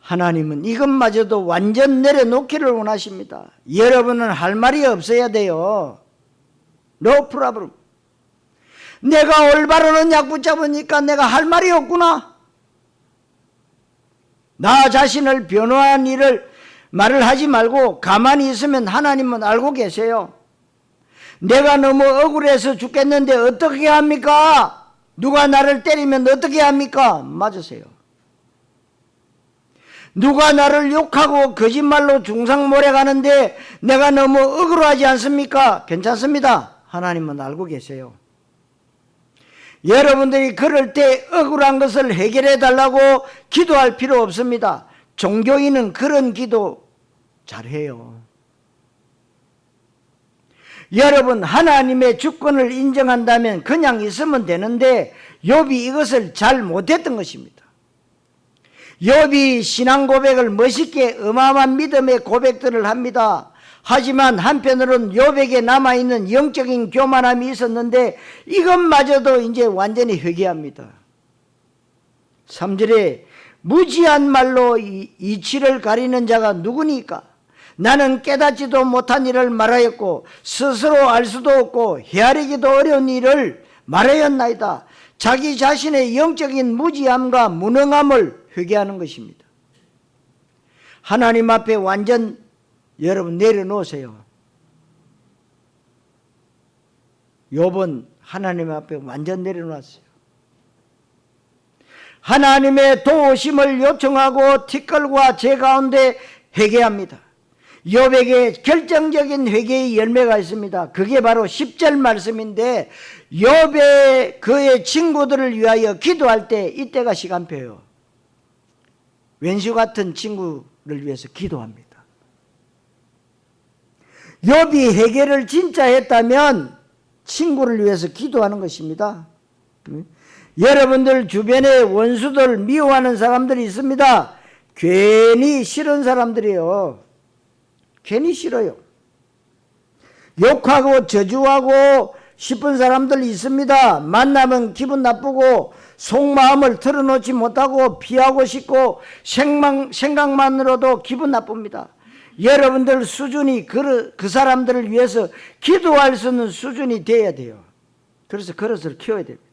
하나님은 이것마저도 완전 내려놓기를 원하십니다. 여러분은 할 말이 없어야 돼요. No problem. 내가 올바른 언약 붙잡으니까 내가 할 말이 없구나. 나 자신을 변호한 말을 하지 말고 가만히 있으면 하나님은 알고 계세요. 내가 너무 억울해서 죽겠는데 어떻게 합니까? 누가 나를 때리면 어떻게 합니까? 맞으세요. 누가 나를 욕하고 거짓말로 중상모래 가는데 내가 너무 억울하지 않습니까? 괜찮습니다. 하나님은 알고 계세요. 여러분들이 그럴 때 억울한 것을 해결해 달라고 기도할 필요 없습니다. 종교인은 그런 기도 잘해요. 여러분, 하나님의 주권을 인정한다면 그냥 있으면 되는데 욥이 이것을 잘 못했던 것입니다. 욥이 신앙 고백을 멋있게 어마어마한 믿음의 고백들을 합니다. 하지만 한편으로는 욥에게 남아있는 영적인 교만함이 있었는데 이것마저도 이제 완전히 회개합니다. 3절에 무지한 말로 이치를 가리는 자가 누구니까? 나는 깨닫지도 못한 일을 말하였고 스스로 알 수도 없고 헤아리기도 어려운 일을 말하였나이다. 자기 자신의 영적인 무지함과 무능함을 회개하는 것입니다. 하나님 앞에 완전 여러분 내려놓으세요. 욥은 하나님 앞에 완전 내려놨어요. 하나님의 도우심을 요청하고 티끌과 재 가운데 회개합니다. 욥에게 결정적인 회개의 열매가 있습니다. 그게 바로 10절 말씀인데 욥의 그의 친구들을 위하여 기도할 때 이때가 시간표예요. 왼수 같은 친구를 위해서 기도합니다. 욥이 회개를 진짜 했다면 친구를 위해서 기도하는 것입니다. 여러분들 주변에 원수들 미워하는 사람들이 있습니다. 괜히 싫은 사람들이에요. 괜히 싫어요. 욕하고 저주하고 싶은 사람들 있습니다. 만나면 기분 나쁘고 속마음을 털어놓지 못하고 피하고 싶고 생각만으로도 기분 나쁩니다. 여러분들 수준이 그 사람들을 위해서 기도할 수 있는 수준이 돼야 돼요. 그래서 그릇을 키워야 됩니다.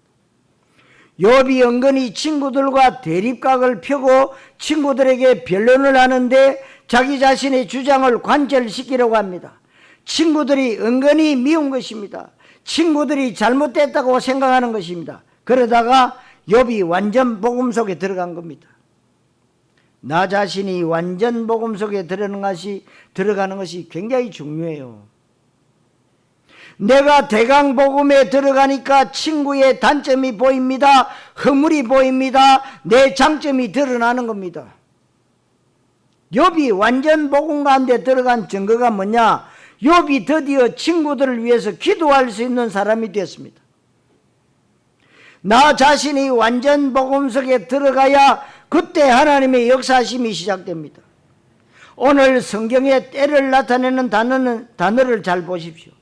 욥이 은근히 친구들과 대립각을 펴고 친구들에게 변론을 하는데 자기 자신의 주장을 관철시키려고 합니다. 친구들이 은근히 미운 것입니다. 친구들이 잘못됐다고 생각하는 것입니다. 그러다가 욥이 완전 복음 속에 들어간 겁니다. 나 자신이 완전 복음 속에 들어가는 것이 굉장히 중요해요. 내가 대강 복음에 들어가니까 친구의 단점이 보입니다. 허물이 보입니다. 내 장점이 드러나는 겁니다. 욥이 완전 복음 가운데 들어간 증거가 뭐냐? 욥이 드디어 친구들을 위해서 기도할 수 있는 사람이 되었습니다. 나 자신이 완전 복음 속에 들어가야 그때 하나님의 역사심이 시작됩니다. 오늘 성경에 때를 나타내는 단어를 잘 보십시오.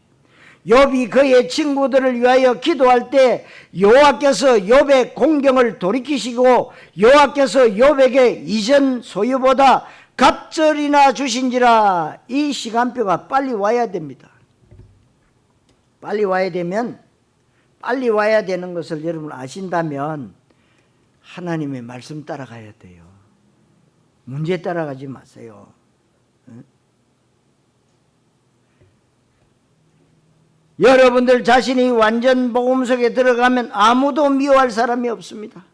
욥이 그의 친구들을 위하여 기도할 때 여호와께서 욥의 공경을 돌이키시고 여호와께서 욥에게 이전 소유보다 갑절이나 주신지라. 이 시간표가 빨리 와야 됩니다. 빨리 와야 되면 빨리 와야 되는 것을 여러분 아신다면 하나님의 말씀 따라가야 돼요. 문제 따라가지 마세요. 여러분들 자신이 완전 복음 속에 들어가면 아무도 미워할 사람이 없습니다.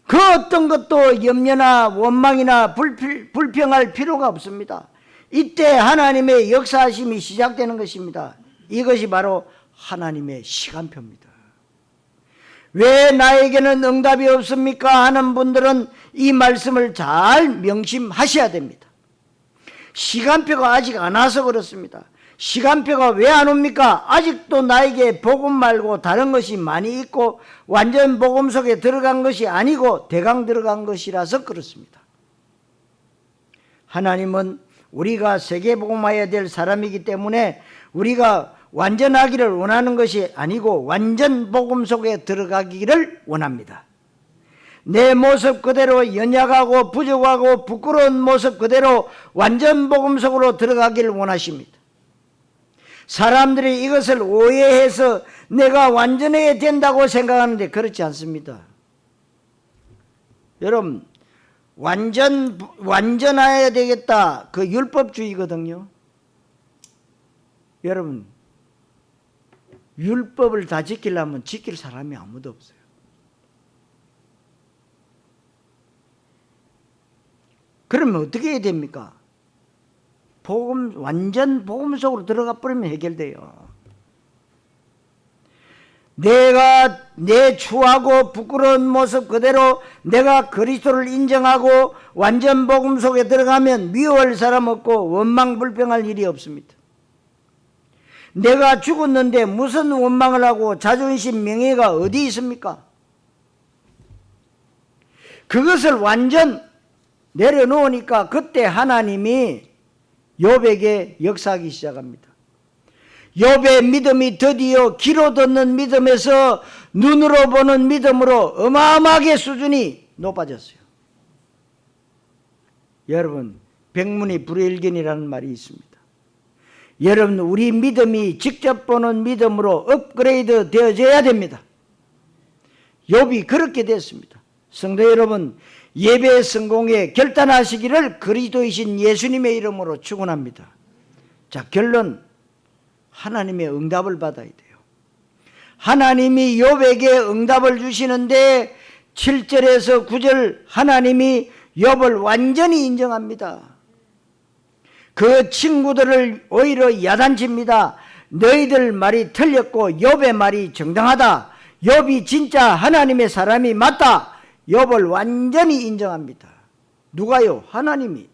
그 어떤 것도 염려나 원망이나 불평할 필요가 없습니다. 이때 하나님의 역사하심이 시작되는 것입니다. 이것이 바로 하나님의 시간표입니다. 왜 나에게는 응답이 없습니까? 하는 분들은 이 말씀을 잘 명심하셔야 됩니다. 시간표가 아직 안 와서 그렇습니다. 시간표가 왜 안 옵니까? 아직도 나에게 복음 말고 다른 것이 많이 있고 완전 복음 속에 들어간 것이 아니고 대강 들어간 것이라서 그렇습니다. 하나님은 우리가 세계복음화해야 될 사람이기 때문에 우리가 완전하기를 원하는 것이 아니고 완전 복음 속에 들어가기를 원합니다. 내 모습 그대로 연약하고 부족하고 부끄러운 모습 그대로 완전 복음 속으로 들어가기를 원하십니다. 사람들이 이것을 오해해서 내가 완전해야 된다고 생각하는데 그렇지 않습니다. 여러분, 완전해야 되겠다. 그 율법주의거든요. 여러분, 율법을 다 지키려면 지킬 사람이 아무도 없어요. 그러면 어떻게 해야 됩니까? 완전 복음 속으로 들어가 버리면 해결돼요. 내가 내 추하고 부끄러운 모습 그대로 내가 그리스도를 인정하고 완전 복음 속에 들어가면 미워할 사람 없고 원망불평할 일이 없습니다. 내가 죽었는데 무슨 원망을 하고 자존심 명예가 어디 있습니까? 그것을 완전 내려놓으니까 그때 하나님이 욥에게 역사하기 시작합니다. 욥의 믿음이 드디어 귀로 듣는 믿음에서 눈으로 보는 믿음으로 어마어마하게 수준이 높아졌어요. 여러분, 백문이 불여일견이라는 말이 있습니다. 여러분, 우리 믿음이 직접 보는 믿음으로 업그레이드 되어져야 됩니다. 욥이 그렇게 됐습니다. 성도 여러분, 예배 성공에 결단하시기를 그리스도이신 예수님의 이름으로 축원합니다. 자, 결론, 하나님의 응답을 받아야 돼요. 하나님이 욥에게 응답을 주시는데 7절에서 9절 하나님이 욥을 완전히 인정합니다. 그 친구들을 오히려 야단칩니다. 너희들 말이 틀렸고 욥의 말이 정당하다. 욥이 진짜 하나님의 사람이 맞다. 욥을 완전히 인정합니다. 누가요? 하나님이.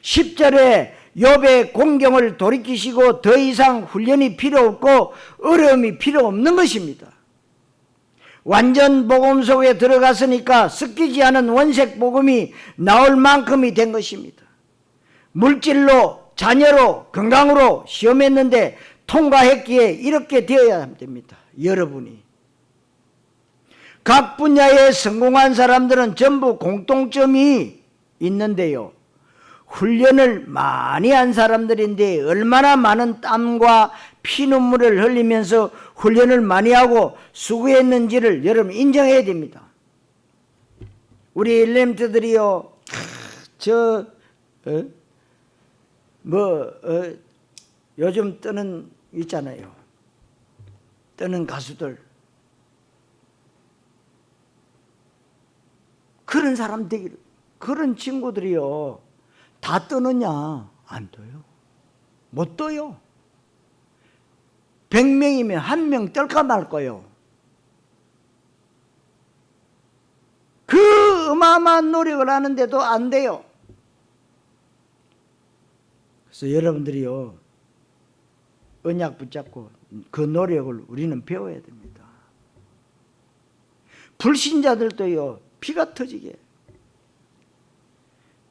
10절에 욥의 공경을 돌이키시고 더 이상 훈련이 필요 없고 어려움이 필요 없는 것입니다. 완전 복음 속에 들어갔으니까 섞이지 않은 원색 복음이 나올 만큼이 된 것입니다. 물질로, 자녀로, 건강으로 시험했는데 통과했기에 이렇게 되어야 됩니다. 여러분이. 각 분야에 성공한 사람들은 전부 공통점이 있는데요. 훈련을 많이 한 사람들인데 얼마나 많은 땀과 피눈물을 흘리면서 훈련을 많이 하고 수고했는지를 여러분 인정해야 됩니다. 우리 렘트들이요, 요즘 뜨는 있잖아요. 뜨는 가수들. 그런 사람 되기를, 그런 친구들이요. 다 뜨느냐? 안 떠요. 못 떠요. 100명이면 1명 뜰까 말 거요. 그 어마어마한 노력을 하는데도 안 돼요. 그래서 여러분들이요, 언약 붙잡고 그 노력을 우리는 배워야 됩니다. 불신자들도요, 피가 터지게.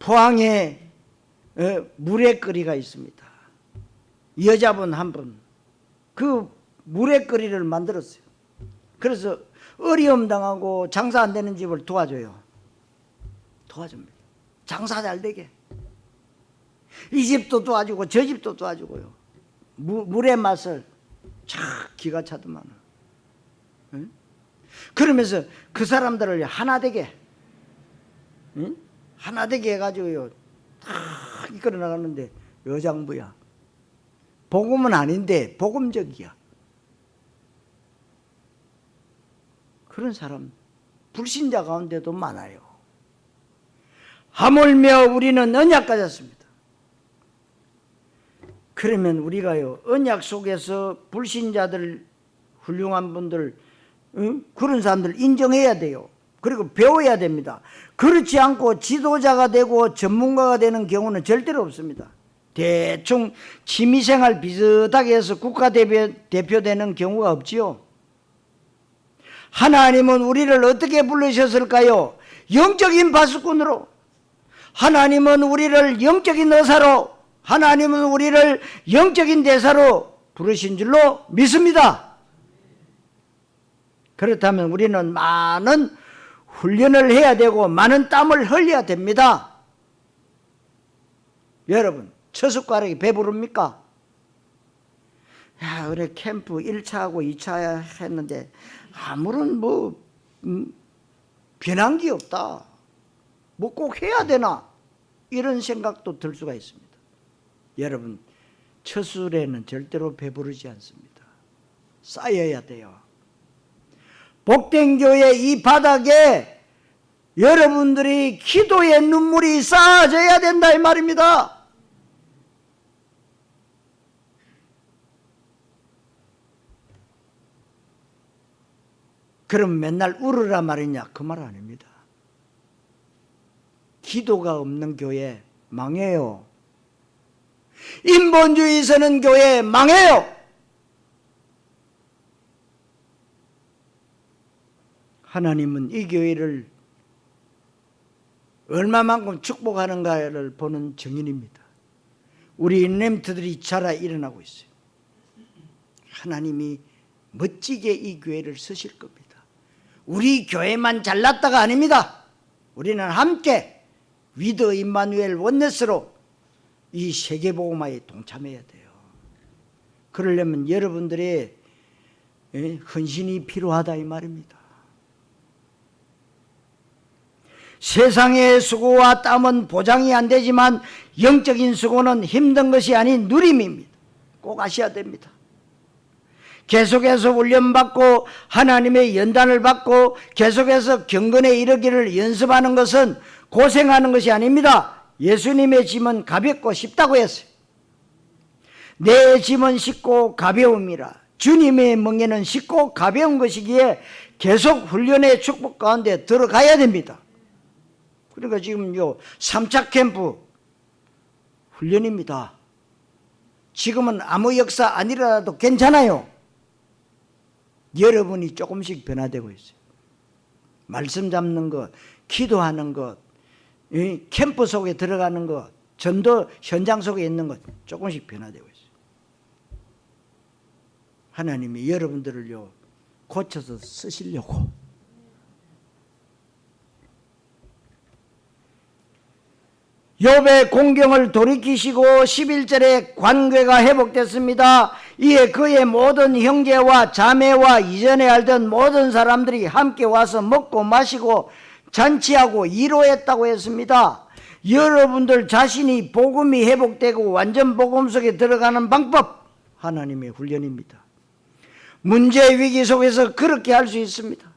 포항에 물의 거리가 있습니다. 여자분 한 분, 그 물의 거리를 만들었어요. 그래서 어려움 당하고 장사 안 되는 집을 도와줘요. 도와줍니다. 장사 잘 되게. 이 집도 도와주고 저 집도 도와주고요. 물의 맛을 참 기가 차더만. 응? 그러면서 그 사람들을 하나 되게, 응? 하나 되게 해가지고요, 다 이끌어 나가는데 여장부야. 복음은 아닌데 복음적이야. 그런 사람 불신자 가운데도 많아요. 하물며 우리는 언약 가졌습니다. 그러면 우리가요, 언약 속에서 불신자들, 훌륭한 분들, 그런 사람들 인정해야 돼요. 그리고 배워야 됩니다. 그렇지 않고 지도자가 되고 전문가가 되는 경우는 절대로 없습니다. 대충 취미생활 비슷하게 해서 국가대표되는 경우가 없지요. 하나님은 우리를 어떻게 부르셨을까요? 영적인 파수꾼으로. 하나님은 우리를 영적인 의사로, 하나님은 우리를 영적인 대사로 부르신 줄로 믿습니다. 그렇다면 우리는 많은 훈련을 해야 되고 많은 땀을 흘려야 됩니다. 여러분, 처숟가락이 배부릅니까? 야, 그래 캠프 1차하고 2차 했는데 아무런 변한 게 없다. 뭐 꼭 해야 되나? 이런 생각도 들 수가 있습니다. 여러분, 첫 술에는 절대로 배부르지 않습니다. 쌓여야 돼요. 복된 교회 이 바닥에 여러분들이 기도의 눈물이 쌓아져야 된다 이 말입니다. 그럼 맨날 울으라 말이냐? 그 말 아닙니다. 기도가 없는 교회 망해요. 인본주의 서는 교회 망해요. 하나님은 이 교회를 얼마만큼 축복하는가를 보는 증인입니다. 우리 렘넌트들이 자라 일어나고 있어요. 하나님이 멋지게 이 교회를 쓰실 겁니다. 우리 교회만 잘났다가 아닙니다. 우리는 함께 위드 임마누엘 원네스로 이 세계복음화에 동참해야 돼요. 그러려면 여러분들의 헌신이 필요하다 이 말입니다. 세상의 수고와 땀은 보장이 안 되지만 영적인 수고는 힘든 것이 아닌 누림입니다. 꼭 아셔야 됩니다. 계속해서 훈련받고 하나님의 연단을 받고 계속해서 경건에 이르기를 연습하는 것은 고생하는 것이 아닙니다. 예수님의 짐은 가볍고 쉽다고 했어요. 내 짐은 쉽고 가벼움이라. 주님의 멍에는 쉽고 가벼운 것이기에 계속 훈련의 축복 가운데 들어가야 됩니다. 그러니까 지금 요 3차 캠프 훈련입니다. 지금은 아무 역사 아니라도 괜찮아요. 여러분이 조금씩 변화되고 있어요. 말씀 잡는 것, 기도하는 것, 캠프 속에 들어가는 것, 전도 현장 속에 있는 것 조금씩 변화되고 있어요. 하나님이 여러분들을요 고쳐서 쓰시려고. 욥의 공경을 돌이키시고 11절에 관계가 회복됐습니다. 이에 그의 모든 형제와 자매와 이전에 알던 모든 사람들이 함께 와서 먹고 마시고 잔치하고 이로했다고 했습니다. 여러분들 자신이 복음이 회복되고 완전 복음 속에 들어가는 방법, 하나님의 훈련입니다. 문제 위기 속에서 그렇게 할 수 있습니다.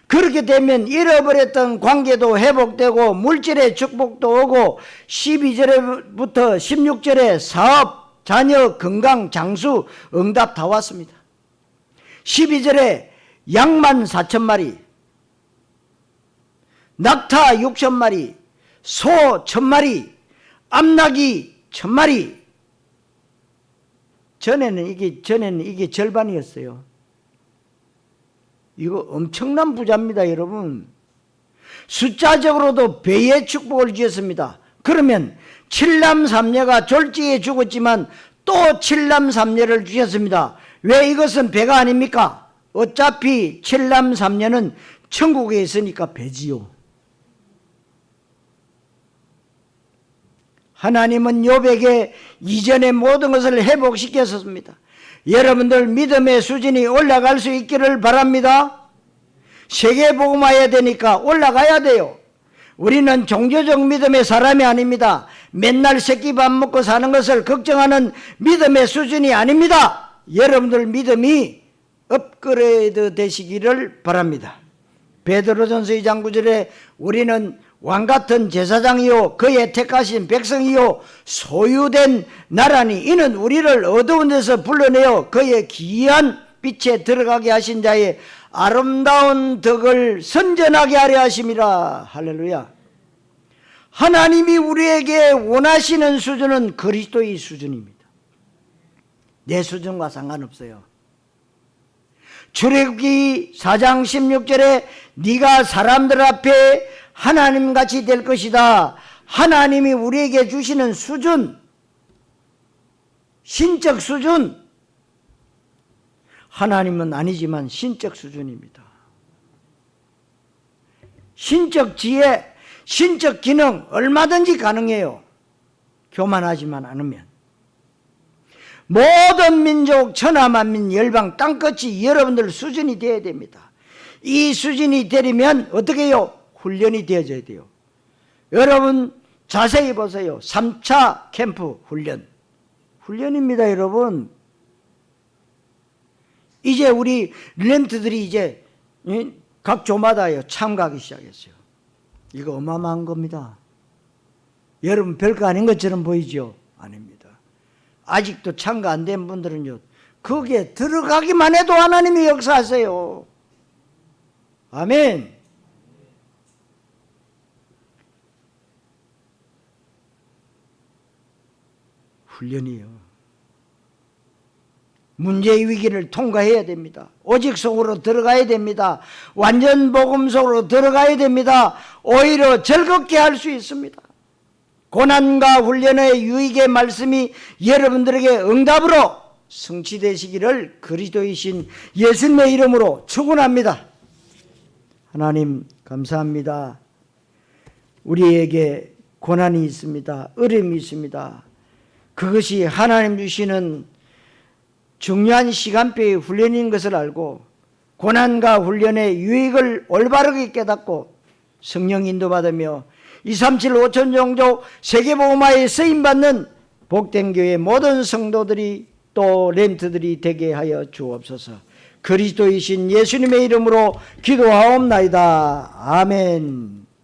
그렇게 되면 잃어버렸던 관계도 회복되고 물질의 축복도 오고 12절부터 16절에 사업, 자녀, 건강, 장수, 응답 다 왔습니다. 12절에 양만 4,000마리, 낙타 6,000마리, 소 1,000마리, 암나귀 1,000마리. 전에는 이게 절반이었어요. 이거 엄청난 부자입니다, 여러분. 숫자적으로도 배의 축복을 주셨습니다. 그러면 7남 3녀가 졸지에 죽었지만 또 7남 3녀를 주셨습니다. 왜 이것은 배가 아닙니까? 어차피 7남 3녀는 천국에 있으니까 배지요. 하나님은 욥에게 이전의 모든 것을 회복시켰습니다. 여러분들 믿음의 수준이 올라갈 수 있기를 바랍니다. 세계복음화해야 되니까 올라가야 돼요. 우리는 종교적 믿음의 사람이 아닙니다. 맨날 새끼밥 먹고 사는 것을 걱정하는 믿음의 수준이 아닙니다. 여러분들 믿음이 업그레이드 되시기를 바랍니다. 베드로전서 2장 9절에 우리는 왕같은 제사장이요 그의 택하신 백성이요 소유된 나라니 이는 우리를 어두운 데서 불러내어 그의 기이한 빛에 들어가게 하신 자의 아름다운 덕을 선전하게 하려 하심이라. 할렐루야. 하나님이 우리에게 원하시는 수준은 그리스도의 수준입니다. 내 수준과 상관없어요. 출애굽기 4장 16절에 네가 사람들 앞에 하나님같이 될 것이다. 하나님이 우리에게 주시는 수준, 신적 수준, 하나님은 아니지만 신적 수준입니다. 신적 지혜, 신적 기능 얼마든지 가능해요. 교만하지만 않으면. 모든 민족, 천하만민, 열방, 땅끝이 여러분들 수준이 되어야 됩니다. 이 수준이 되려면 어떻게 해요? 훈련이 되어져야 돼요. 여러분 자세히 보세요. 3차 캠프 훈련입니다, 여러분. 이제 우리 렘넌트들이 이제 각 조마다요 참가하기 시작했어요. 이거 어마어마한 겁니다. 여러분 별거 아닌 것처럼 보이죠? 아닙니다. 아직도 참가 안 된 분들은요, 거기에 들어가기만 해도 하나님이 역사하세요. 아멘. 훈련이요. 문제의 위기를 통과해야 됩니다. 오직 속으로 들어가야 됩니다. 완전 복음 속으로 들어가야 됩니다. 오히려 즐겁게 할 수 있습니다. 고난과 훈련의 유익의 말씀이 여러분들에게 응답으로 성취되시기를 그리스도이신 예수님의 이름으로 축원합니다. 하나님 감사합니다. 우리에게 고난이 있습니다. 어려움이 있습니다. 그것이 하나님 주시는 중요한 시간표의 훈련인 것을 알고 고난과 훈련의 유익을 올바르게 깨닫고 성령 인도받으며 237 5천 종족 세계복음화에 쓰임받는 복된 교회 모든 성도들이 또 렘트들이 되게 하여 주옵소서. 그리스도이신 예수님의 이름으로 기도하옵나이다. 아멘.